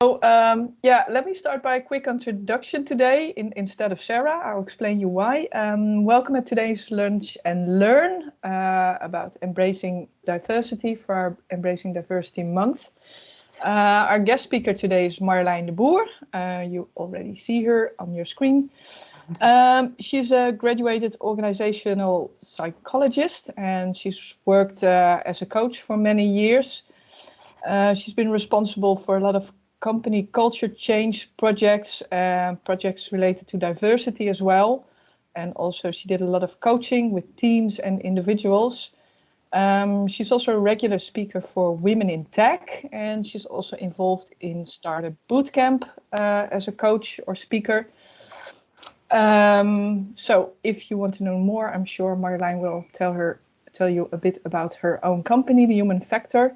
Yeah, let me start by a quick introduction today. Instead of Sarah, I'll explain you why. Welcome at today's Lunch and Learn about embracing diversity for our Embracing Diversity Month. Our guest speaker today is Marjolein de Boer. You already see her on your screen. She's a graduated organizational psychologist, and she's worked as a coach for many years. She's been responsible for a lot of company culture change projects, projects related to diversity as well. And also she did a lot of coaching with teams and individuals. She's also a regular speaker for Women in Tech, and she's also involved in Startup Bootcamp as a coach or speaker. So if you want to know more, I'm sure Marjolein will tell you a bit about her own company, The Human Factor.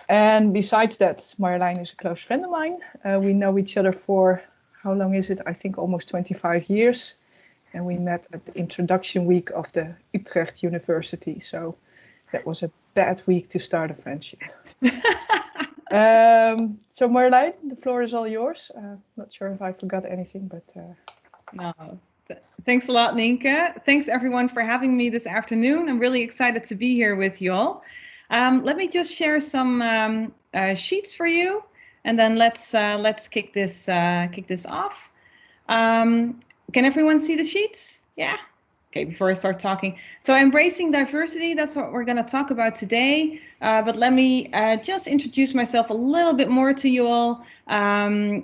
And besides that, Marjolein is a close friend of mine. We know each other for, how long is it? I think almost 25 years. And we met at the introduction week of the Utrecht University. So that was a bad week to start a friendship. So Marjolein, the floor is all yours. Not sure if I forgot anything, but... No. Thanks a lot, Nienke. Thanks everyone for having me this afternoon. I'm really excited to be here with you all. Let me just share some sheets for you, and then let's kick this off. Can everyone see the sheets? Yeah. Okay, before I start talking. So embracing diversity, that's what we're going to talk about today. But let me just introduce myself a little bit more to you all. To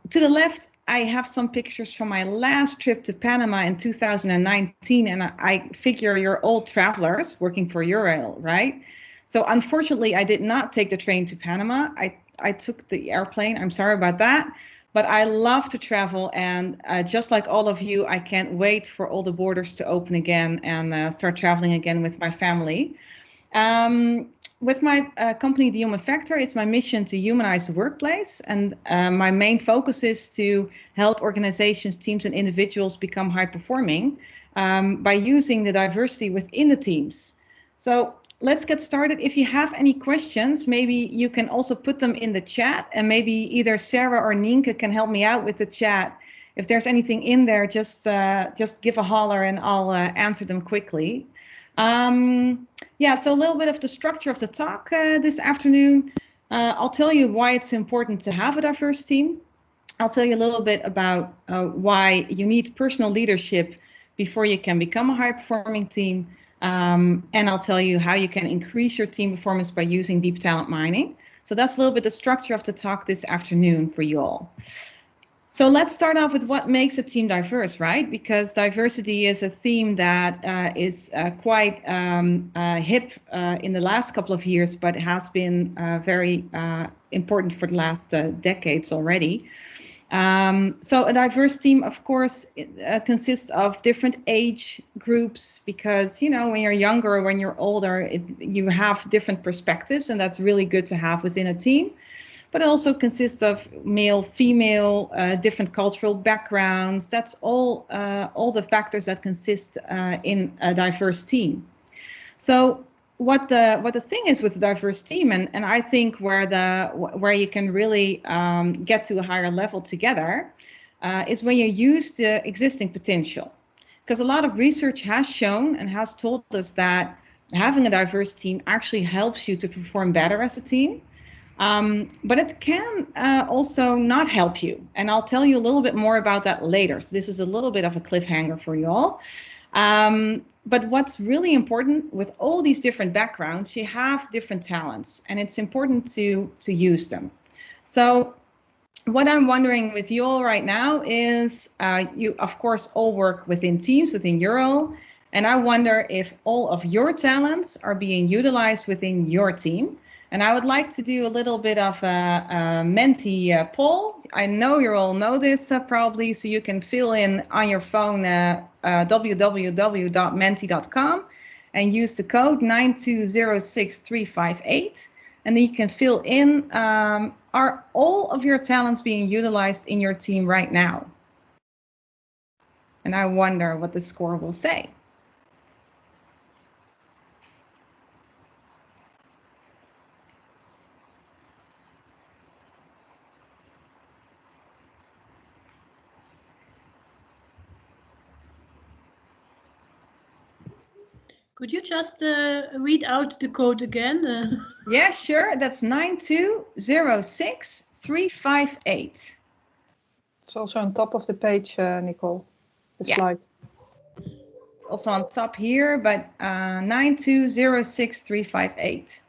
the left, I have some pictures from my last trip to Panama in 2019. And I figure you're all travelers working for Eurail, right? So unfortunately, I did not take the train to Panama. I took the airplane. I'm sorry about that. But I love to travel, and just like all of you, I can't wait for all the borders to open again and start traveling again with my family. With my company, The Human Factor, it's my mission to humanize the workplace. And my main focus is to help organizations, teams, and individuals become high performing by using the diversity within the teams. So let's get started. If you have any questions, maybe you can also put them in the chat, and maybe either Sarah or Nienke can help me out with the chat. If there's anything in there, just give a holler and I'll answer them quickly. Yeah, so a little bit of the structure of the talk this afternoon. I'll tell you why it's important to have a diverse team. I'll tell you a little bit about why you need personal leadership before you can become a high-performing team. And I'll tell you how you can increase your team performance by using deep talent mining. So that's a little bit the structure of the talk this afternoon for you all. So let's start off with what makes a team diverse, right? Because diversity is a theme that is quite hip in the last couple of years, but has been very important for the last decades already. So a diverse team, of course, consists of different age groups, because, you know, when you're younger or when you're older, you have different perspectives, and that's really good to have within a team. But it also consists of male, female, different cultural backgrounds. That's all the factors that consist in a diverse team. So what the thing is with a diverse team, and I think where you can really get to a higher level together is when you use the existing potential. Because a lot of research has shown and has told us that having a diverse team actually helps you to perform better as a team. But it can also not help you. And I'll tell you a little bit more about that later. So this is a little bit of a cliffhanger for you all. But what's really important with all these different backgrounds, you have different talents, and it's important to use them. So what I'm wondering with you all right now is you, of course, all work within teams, within Eurail. And I wonder if all of your talents are being utilized within your team. And I would like to do a little bit of a Menti poll. I know you all know this probably, so you can fill in on your phone www.menti.com and use the code 9206358. And then you can fill in, are all of your talents being utilized in your team right now? And I wonder what the score will say. Could you just read out the code again? Yeah, sure. That's 9206358. It's also on top of the page, Nicole, the slide. It's also on top here, but 9206358.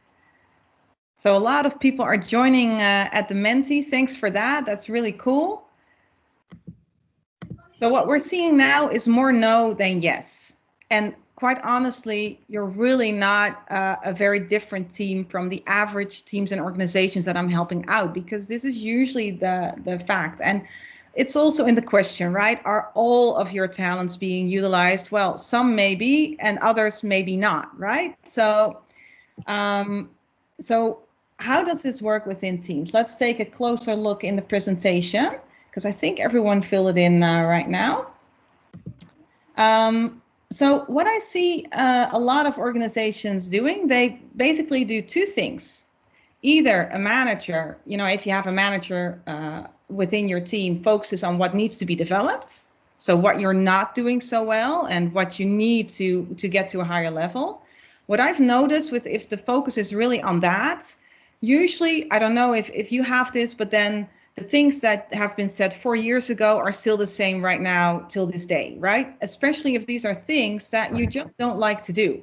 So a lot of people are joining at the Menti. Thanks for that. That's really cool. So what we're seeing now is more no than yes. And quite honestly, you're really not a very different team from the average teams and organizations that I'm helping out, because this is usually the fact. And it's also in the question, right? Are all of your talents being utilized? Well, some maybe, and others maybe not, right? So, how does this work within teams? Let's take a closer look in the presentation, because I think everyone filled it in right now. So what I see a lot of organizations doing, they basically do two things. Either a manager, if you have a manager within your team, focuses on what needs to be developed. So what you're not doing so well and what you need to get to a higher level. What I've noticed if the focus is really on that, usually, I don't know if you have this, but then the things that have been said 4 years ago are still the same right now till this day, right? Especially if these are things that you just don't like to do.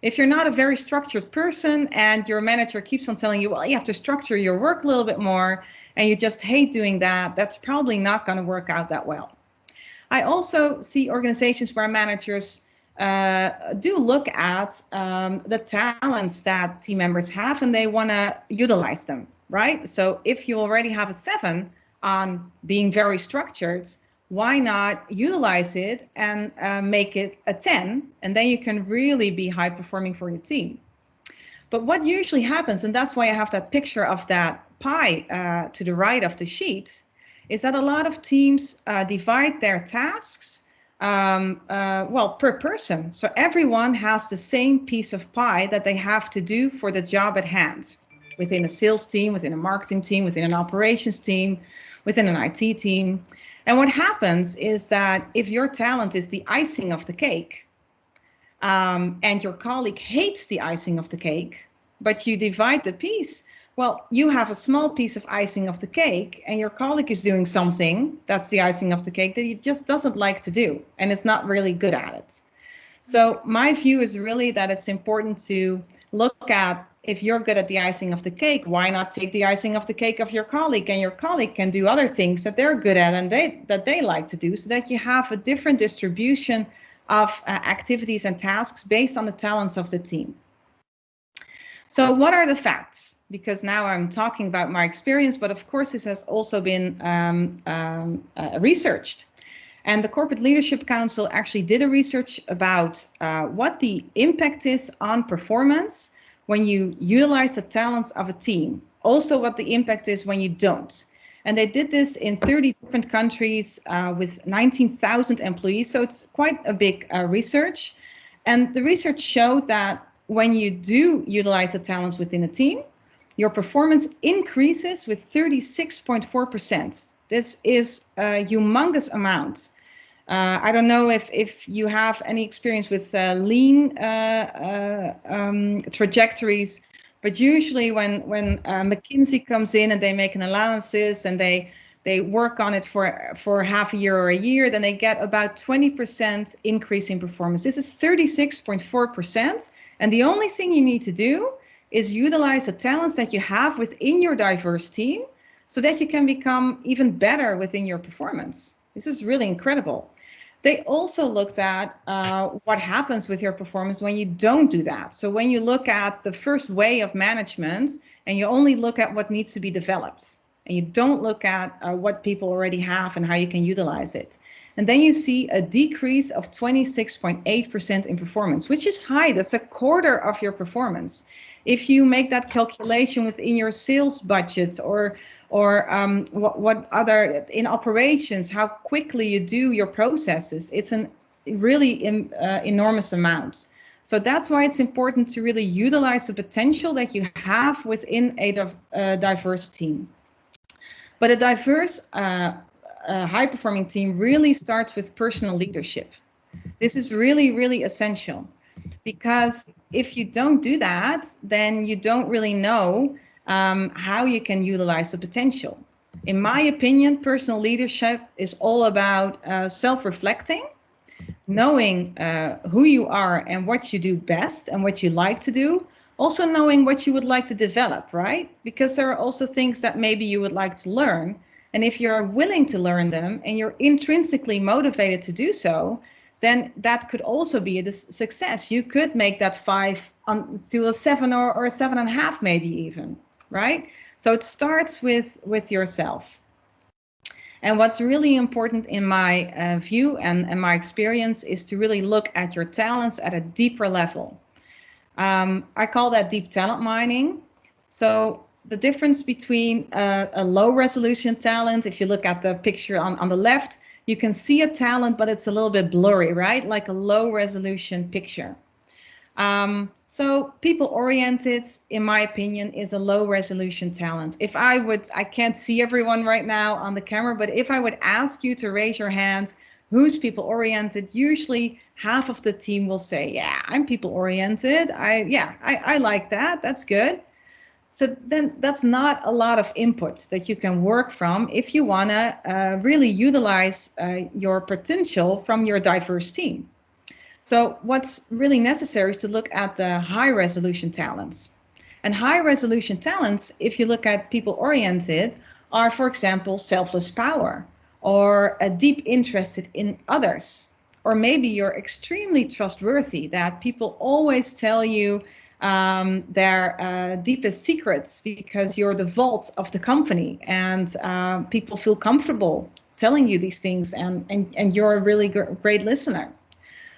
If you're not a very structured person and your manager keeps on telling you, well, you have to structure your work a little bit more, and you just hate doing that, that's probably not going to work out that well. I also see organizations where managers do look at the talents that team members have, and they want to utilize them, right? So if you already have a 7 on being very structured, why not utilize it and make it a 10? And then you can really be high performing for your team. But what usually happens, and that's why I have that picture of that pie to the right of the sheet, is that a lot of teams divide their tasks per person. So everyone has the same piece of pie that they have to do for the job at hand, within a sales team, within a marketing team, within an operations team, within an IT team. And what happens is that if your talent is the icing of the cake, and your colleague hates the icing of the cake, but you divide the piece, well, you have a small piece of icing of the cake, and your colleague is doing something that's the icing of the cake that he just doesn't like to do, and it's not really good at it. So my view is really that it's important to look at, if you're good at the icing of the cake, why not take the icing of the cake of your colleague, and your colleague can do other things that they're good at and that they like to do, so that you have a different distribution of activities and tasks based on the talents of the team. So what are the facts? Because now I'm talking about my experience, but of course this has also been researched. And the Corporate Leadership Council actually did a research about what the impact is on performance when you utilize the talents of a team. Also what the impact is when you don't. And they did this in 30 different countries with 19,000 employees. So it's quite a big research. And the research showed that when you do utilize the talents within a team, your performance increases with 36.4%. This is a humongous amount. I don't know if you have any experience with lean trajectories, but usually when McKinsey comes in and they make an analysis and they work on it for half a year or a year, then they get about 20% increase in performance. This is 36.4%. And the only thing you need to do is utilize the talents that you have within your diverse team so that you can become even better within your performance. This is really incredible. They also looked at what happens with your performance when you don't do that. So when you look at the first way of management and you only look at what needs to be developed and you don't look at what people already have and how you can utilize it. And then you see a decrease of 26.8% in performance, which is high. That's a quarter of your performance. If you make that calculation within your sales budget or what other in operations, how quickly you do your processes, it's a really enormous amount. So that's why it's important to really utilize the potential that you have within a diverse team. But a diverse, high-performing team really starts with personal leadership. This is really, really essential. Because if you don't do that, then you don't really know how you can utilize the potential. In my opinion, personal leadership is all about self-reflecting, knowing who you are and what you do best and what you like to do. Also knowing what you would like to develop, right? Because there are also things that maybe you would like to learn. And if you're willing to learn them and you're intrinsically motivated to do so, then that could also be a success. You could make that 5 to a 7 or a 7.5, maybe even, right? So it starts with yourself. And what's really important in my view and my experience is to really look at your talents at a deeper level. I call that deep talent mining. So the difference between a low resolution talent, if you look at the picture on the left, you can see a talent, but it's a little bit blurry, right? Like a low resolution picture. So people-oriented, in my opinion, is a low resolution talent. If I can't see everyone right now on the camera, but if I would ask you to raise your hand, who's people-oriented, usually half of the team will say, yeah, I'm people-oriented. I like that. That's good. So then that's not a lot of inputs that you can work from if you want to really utilize your potential from your diverse team. So what's really necessary is to look at the high resolution talents. And high resolution talents, if you look at people-oriented, are, for example, selfless power, or a deep interest in others. Or maybe you're extremely trustworthy, that people always tell you their deepest secrets because you're the vault of the company, and people feel comfortable telling you these things, and you're a really great listener.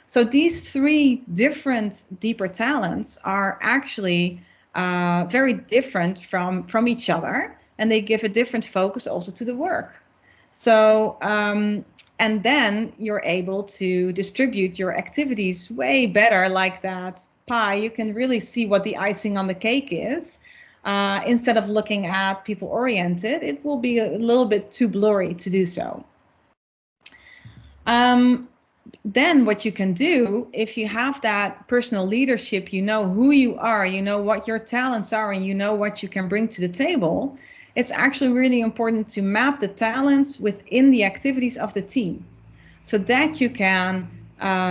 So these 3 different deeper talents are actually very different from each other, and they give a different focus also to the work. So, and then you're able to distribute your activities way better, like that pie. You can really see what the icing on the cake is. Instead of looking at people-oriented, it will be a little bit too blurry to do so. Then what you can do, if you have that personal leadership, you know who you are, you know what your talents are, and you know what you can bring to the table, it's actually really important to map the talents within the activities of the team, so that you can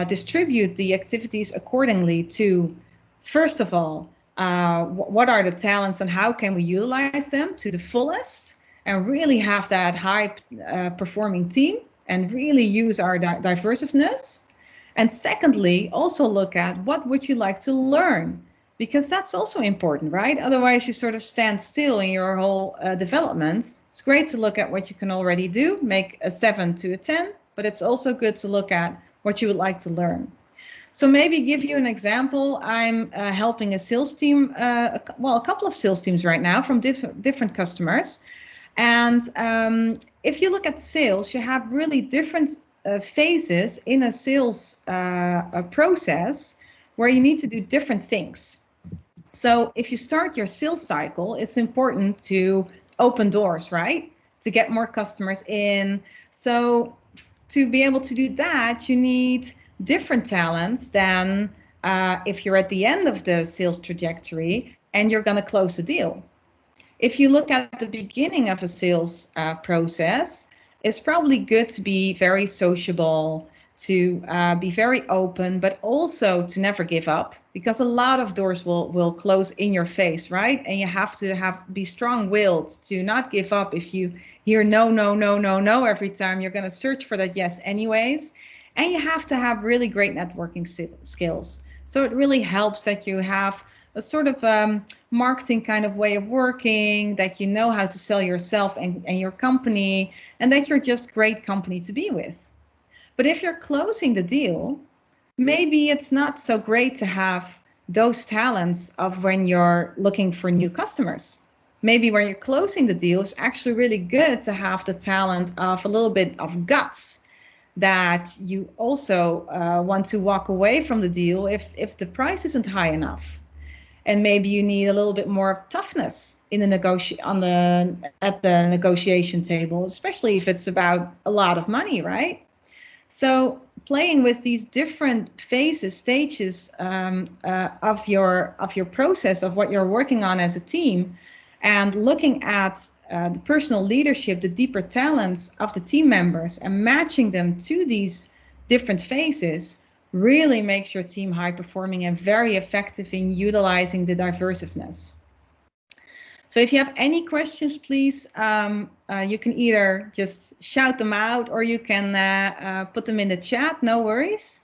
distribute the activities accordingly to, first of all, what are the talents and how can we utilize them to the fullest, and really have that high performing team, and really use our diversiveness. And secondly, also look at what would you like to learn, because that's also important, right? Otherwise you sort of stand still in your whole development. It's great to look at what you can already do, make a 7 to a 10, but it's also good to look at what you would like to learn. So maybe give you an example. I'm helping a sales team, a couple of sales teams right now from different customers. And if you look at sales, you have really different phases in a sales process where you need to do different things. So if you start your sales cycle, it's important to open doors, right? To get more customers in. So to be able to do that, you need different talents than if you're at the end of the sales trajectory and you're going to close the deal. If you look at the beginning of a sales process, it's probably good to be very sociable, to be very open, but also to never give up, because a lot of doors will close in your face, right? And you have to be strong-willed to not give up. If you hear no, no, no, no, no every time, you're going to search for that yes anyways. And you have to have really great networking skills. So it really helps that you have a sort of marketing kind of way of working, that you know how to sell yourself and your company, and that you're just great company to be with. But if you're closing the deal, maybe it's not so great to have those talents of when you're looking for new customers. Maybe when you're closing the deal, it's actually really good to have the talent of a little bit of guts, that you also want to walk away from the deal if the price isn't high enough. And maybe you need a little bit more toughness in the at the negotiation table, especially if it's about a lot of money, right? So playing with these different phases, stages of your process of what you're working on as a team, and looking at the personal leadership, the deeper talents of the team members, and matching them to these different phases really makes your team high performing and very effective in utilizing the diversiveness. So if you have any questions, please, you can either just shout them out or you can put them in the chat, no worries.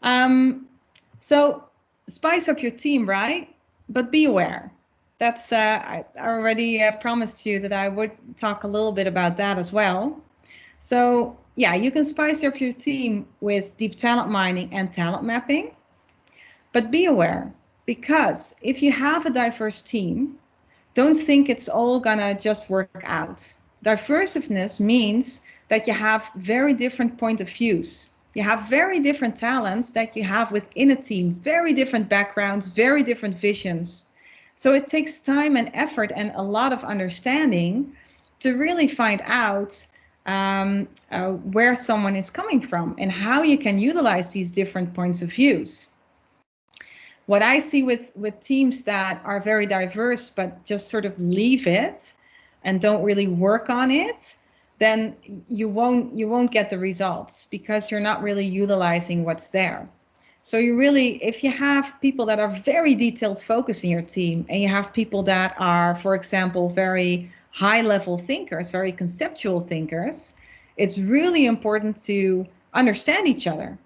So spice up your team, right? But be aware. That's I already promised you that I would talk a little bit about that as well. So yeah, you can spice up your team with deep talent mining and talent mapping, but be aware, because if you have a diverse team, don't think it's all gonna just work out. Diversiveness means that you have very different point of views. You have very different talents that you have within a team, very different backgrounds, very different visions. So it takes time and effort and a lot of understanding to really find out where someone is coming from and how you can utilize these different points of views. What I see with teams that are very diverse but just sort of leave it and don't really work on it, then you won't get the results because you're not really utilizing what's there. So you really, if you have people that are very detailed focused in your team, and you have people that are, for example, very high level thinkers, very conceptual thinkers, it's really important to understand each other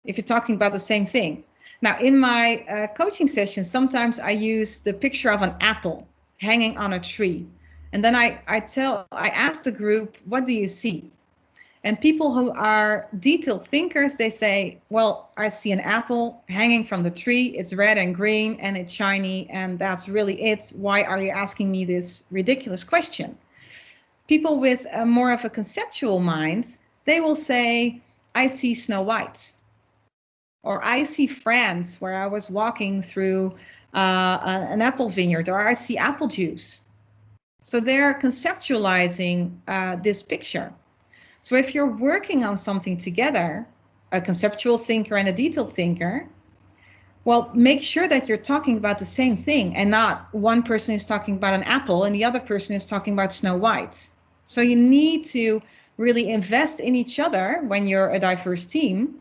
if you're talking about the same thing. Now, in my coaching sessions, sometimes I use the picture of an apple hanging on a tree. And then I ask the group, what do you see? And people who are detailed thinkers, they say, well, I see an apple hanging from the tree. It's red and green and it's shiny. And that's really it. Why are you asking me this ridiculous question? People with more of a conceptual mind, they will say, I see Snow White. Or I see France, where I was walking through an apple vineyard, or I see apple juice. So they're conceptualizing this picture. So if you're working on something together, a conceptual thinker and a detailed thinker, well, make sure that you're talking about the same thing and not one person is talking about an apple and the other person is talking about Snow White. So you need to really invest in each other when you're a diverse team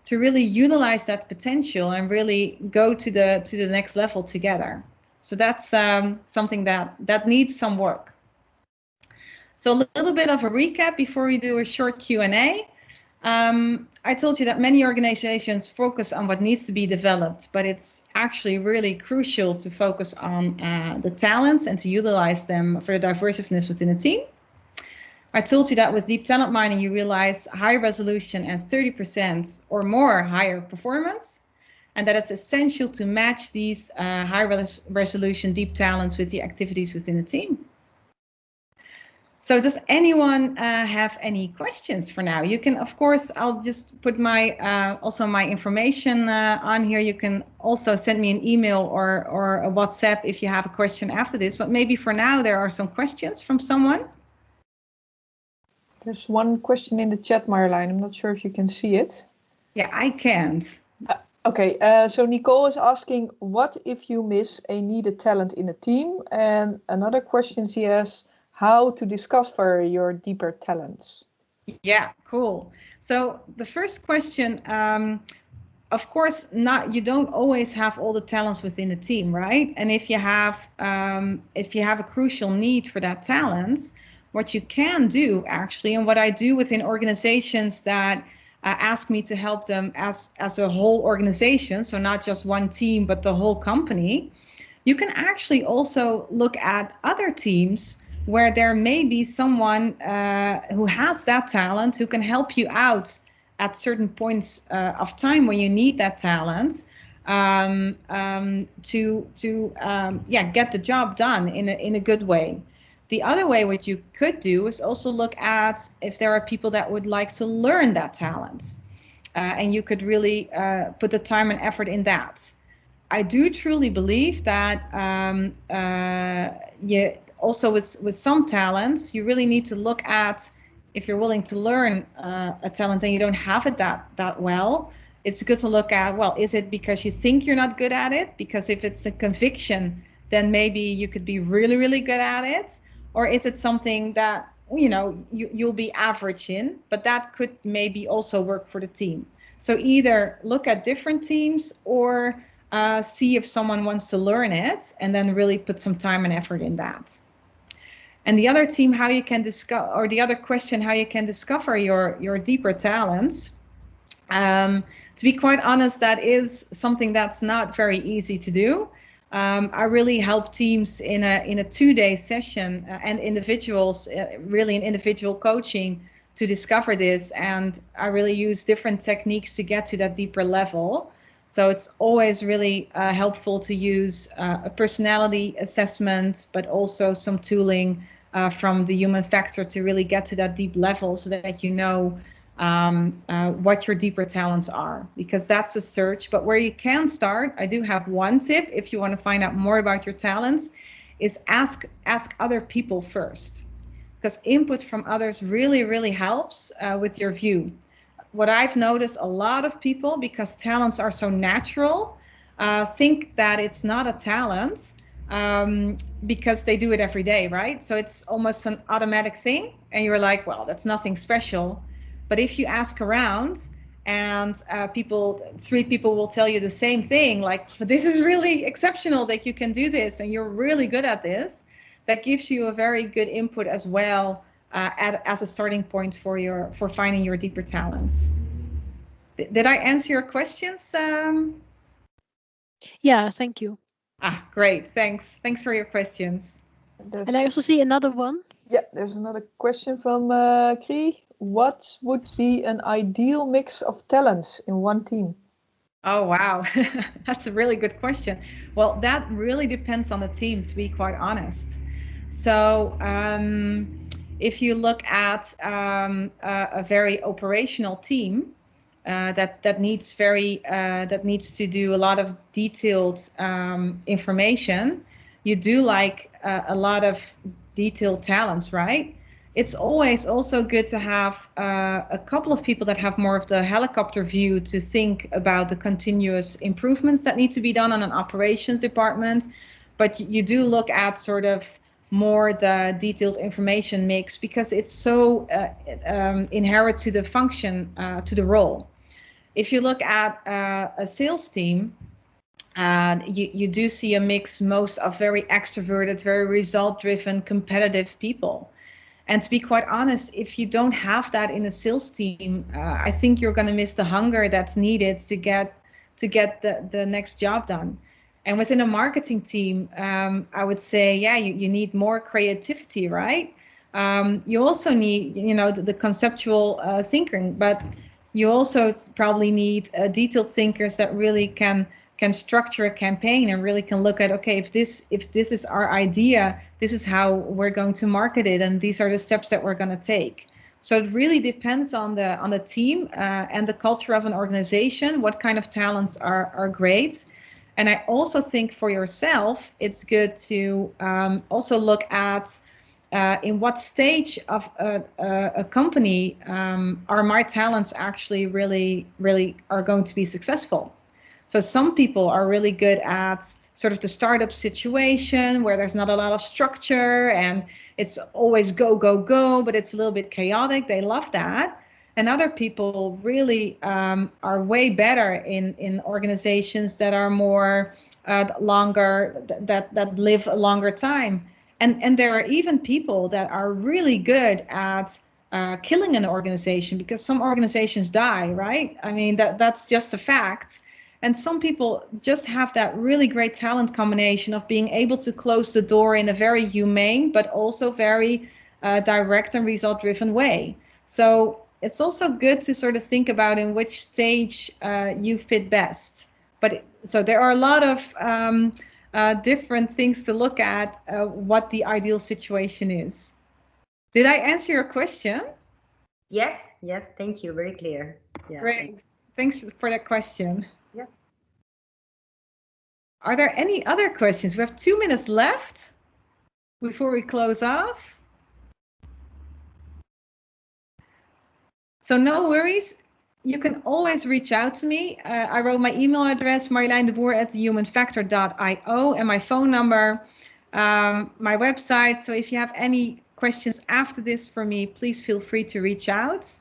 to really utilize that potential and really go to the next level together. So that's something that needs some work. So a little bit of a recap before we do a short Q&A. I told you that many organizations focus on what needs to be developed, but it's actually really crucial to focus on the talents and to utilize them for the diversiveness within a team. I told you that with deep talent mining, you realize high resolution and 30% or more higher performance, and that it's essential to match these high resolution deep talents with the activities within the team. So does anyone have any questions for now? You can, of course, I'll just put my also my information on here. You can also send me an email or a WhatsApp if you have a question after this, but maybe for now there are some questions from someone. There's one question in the chat, Marjolein. I'm not sure if you can see it. Yeah, I can't. Okay, so Nicole is asking, what if you miss a needed talent in a team? And another question she has, how to discover your deeper talents? Yeah, cool. So the first question, of course, you don't always have all the talents within a team, right? And if you have a crucial need for that talent, what you can do actually, and what I do within organizations that ask me to help them as a whole organization, so not just one team, but the whole company, you can actually also look at other teams where there may be someone who has that talent, who can help you out at certain points of time when you need that talent to get the job done in a good way. The other way, what you could do is also look at if there are people that would like to learn that talent, and you could really put the time and effort in that. I do truly believe that also with some talents, you really need to look at if you're willing to learn a talent and you don't have it that well, it's good to look at, well, is it because you think you're not good at it? Because if it's a conviction, then maybe you could be really, really good at it. Or is it something that, you know, you'll be average in, but that could maybe also work for the team. So either look at different teams or see if someone wants to learn it and then really put some time and effort in that. And the other team, how you can discover, or the other question, how you can discover your deeper talents. To be quite honest, that is something that's not very easy to do. I really help teams in a 2-day session and individuals, really in individual coaching, to discover this. And I really use different techniques to get to that deeper level. So it's always really helpful to use a personality assessment, but also some tooling from the human factor to really get to that deep level, so that you know what your deeper talents are, because that's a search. But where you can start, I do have one tip if you want to find out more about your talents, is ask other people first, because input from others really, really helps with your view. What I've noticed, a lot of people, because talents are so natural, think that it's not a talent because they do it every day, right? So it's almost an automatic thing, and you're like, well, that's nothing special. But if you ask around, and 3 people will tell you the same thing, like, this is really exceptional that you can do this, and you're really good at this, that gives you a very good input as well, as a starting point for finding your deeper talents. Did I answer your questions? Yeah, thank you. Great, thanks. Thanks for your questions. And I also see another one. Yeah, there's another question from Kri. What would be an ideal mix of talents in one team? Oh, wow. That's a really good question. Well, that really depends on the team, to be quite honest. So if you look at a very operational team that needs to do a lot of detailed information, you do like a lot of detailed talents, right? It's always also good to have a couple of people that have more of the helicopter view to think about the continuous improvements that need to be done on an operations department. But you do look at sort of more the detailed information mix, because it's so inherent to the function, to the role. If you look at a sales team, you do see a mix most of very extroverted, very result-driven, competitive people. And to be quite honest, if you don't have that in a sales team, I think you're going to miss the hunger that's needed to get the next job done. And within a marketing team, I would say, yeah, you need more creativity, right? You also need, the conceptual thinking, but you also probably need detailed thinkers that really can structure a campaign and really can look at, okay, if this is our idea, this is how we're going to market it, and these are the steps that we're going to take. So it really depends on the team and the culture of an organization, what kind of talents are great. And I also think for yourself, it's good to also look at in what stage of a company are my talents actually really are going to be successful. So some people are really good at sort of the startup situation where there's not a lot of structure and it's always go, go, go, but it's a little bit chaotic. They love that. And other people really are way better in organizations that are more longer, that live a longer time. And there are even people that are really good at killing an organization, because some organizations die, right? I mean, that's just a fact. And some people just have that really great talent combination of being able to close the door in a very humane, but also very direct and result-driven way. So it's also good to sort of think about in which stage you fit best. But so there are a lot of different things to look at what the ideal situation is. Did I answer your question? Yes, thank you. Very clear. Yeah, great. Thanks for that question. Yeah. Are there any other questions? We have 2 minutes left before we close off. So no worries. You can always reach out to me. I wrote my email address, marjoleindeboer@thehumanfactor.io, and my phone number, my website. So if you have any questions after this for me, please feel free to reach out.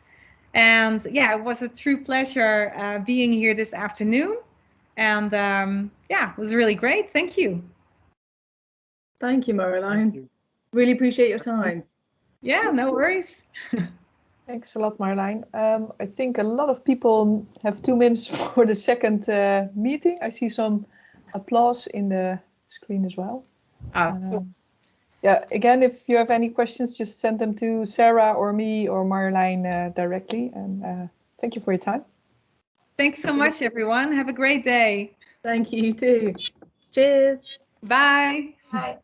And yeah, it was a true pleasure being here this afternoon. And yeah, it was really great. Thank you. Thank you, Marjolein. Really appreciate your time. Yeah, no worries. Thanks a lot, Marjolein. I think a lot of people have 2 minutes for the second meeting. I see some applause in the screen as well. Cool. Yeah, again, if you have any questions, just send them to Sarah or me or Marjolein directly. And thank you for your time. Thanks so much, everyone. Have a great day. Thank you, you too. Cheers. Bye. Bye.